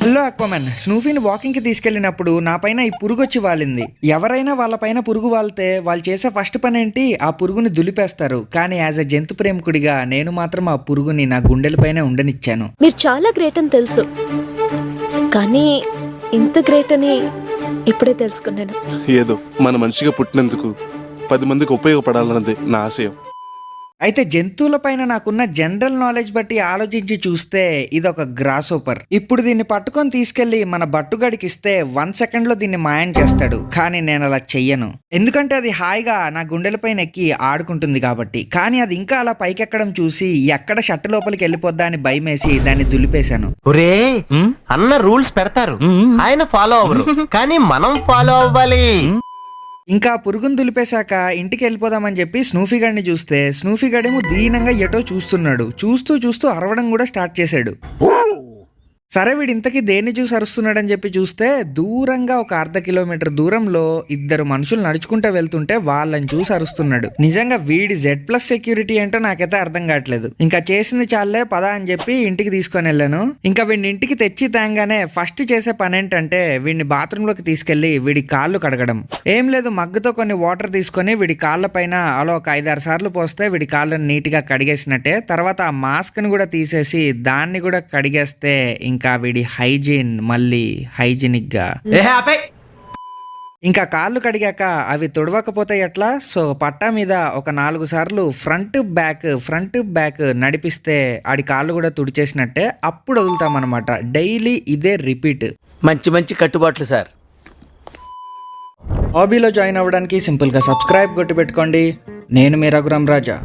Hello అక్వామన్, స్నూఫీని వాకింగ్కి తీసుకెళ్ళినప్పుడు నా పైన ఈ పురుగు వచ్చి వాలింది. ఎవరైనా వాళ్ళ పైన పురుగు వాలితే వాళ్ళు చేసే ఫస్ట్ పని ఏంటి, ఆ పురుగుని దులిపేస్తారు. కానీ యాజ్ అ జంతు ప్రేమికుడిగా నేను మాత్రం ఆ పురుగుని నా గుండెలపైనే ఉండనిచ్చాను. మీరు చాలా గ్రేట్ అని తెలుసు, కానీ ఇంత గ్రేట్ అని ఇప్పుడే తెలుసుకున్నాను. ఏదో మన మనిషిగా పుట్టినందుకు 10 మందికి ఉపయోగపడాలన్నది నా ఆశయం. అయితే జంతువులపైన నాకున్న జనరల్ నాలెడ్జ్ బట్టి ఆలోచించి చూస్తే ఇదొక గ్రాసోపర్. ఇప్పుడు దీన్ని పట్టుకొని తీసుకెళ్లి మన బట్టుగడికి ఇస్తే 1 సెకండ్లో దీన్ని మాయం చేస్తాడు. కానీ నేను అలా చెయ్యను, ఎందుకంటే అది హాయిగా నా గుండెలపైన ఎక్కి ఆడుకుంటుంది కాబట్టి. కానీ అది ఇంకా అలా పైకెక్కడం చూసి ఎక్కడ షట్టు లోపలికి వెళ్ళిపోద్దా అని భయమేసి దాన్ని దులిపేశాను. అన్న రూల్స్ పెడతారు, ఆయన ఫాలో అవ్వరు, కానీ మనం ఫాలో అవ్వాలి. ఇంకా పురుగును దులిపేశాక ఇంటికి వెళ్ళిపోదామని చెప్పి స్నూఫీ గడిని చూస్తే స్నూఫీ గడేమో దీనంగా ఎటో చూస్తున్నాడు. చూస్తూ అరవడం కూడా స్టార్ట్ చేశాడు. సరే వీడు ఇంతకీ దేన్ని చూసి అరుస్తున్నాడని చెప్పి చూస్తే దూరంగా ఒక 1/2 కిలోమీటర్ దూరంలో 2 మనుషులు నడుచుకుంటూ వెళ్తుంటే వాళ్ళని చూసి అరుస్తున్నాడు. నిజంగా వీడి Z+ సెక్యూరిటీ ఏంటో నాకైతే అర్థం కావట్లేదు. ఇంకా చేసింది చాలే పదా అని చెప్పి ఇంటికి తీసుకొని వెళ్ళాను. ఇంకా వీడిని ఇంటికి తెచ్చి తేంగానే ఫస్ట్ చేసే పని ఏంటంటే వీడిని బాత్రూంలోకి తీసుకెళ్లి వీడి కాళ్ళు కడగడం. ఏం లేదు, మగ్గుతో కొన్ని వాటర్ తీసుకొని వీడి కాళ్ళ పైన అలా ఒక 5-6 సార్లు పోస్తే వీడి కాళ్ళని నీట్గా కడిగేసినట్టే. తర్వాత ఆ మాస్క్ని కూడా తీసేసి దాన్ని కూడా కడిగేస్తే ఇంకా వీడి హైజీన్ మళ్ళీ హైజీనిక్ గా. ఇంకా కాళ్ళు కడిగాక అవి తుడవకపోతే ఎట్లా, సో పట్టా మీద ఒక 4 సార్లు ఫ్రంట్ బ్యాక్ నడిపిస్తే ఆడి కాళ్ళు కూడా తుడిచేసినట్టే. అప్పుడు వదులుతామన్నమాట. డైలీ ఇదే రిపీట్. మంచి కట్టుబాట్లు సార్. హాబీలో జాయిన్ అవ్వడానికి సింపుల్గా సబ్స్క్రైబ్ కొట్టి పెట్టుకోండి. నేను మీ రఘురామ్ రాజా.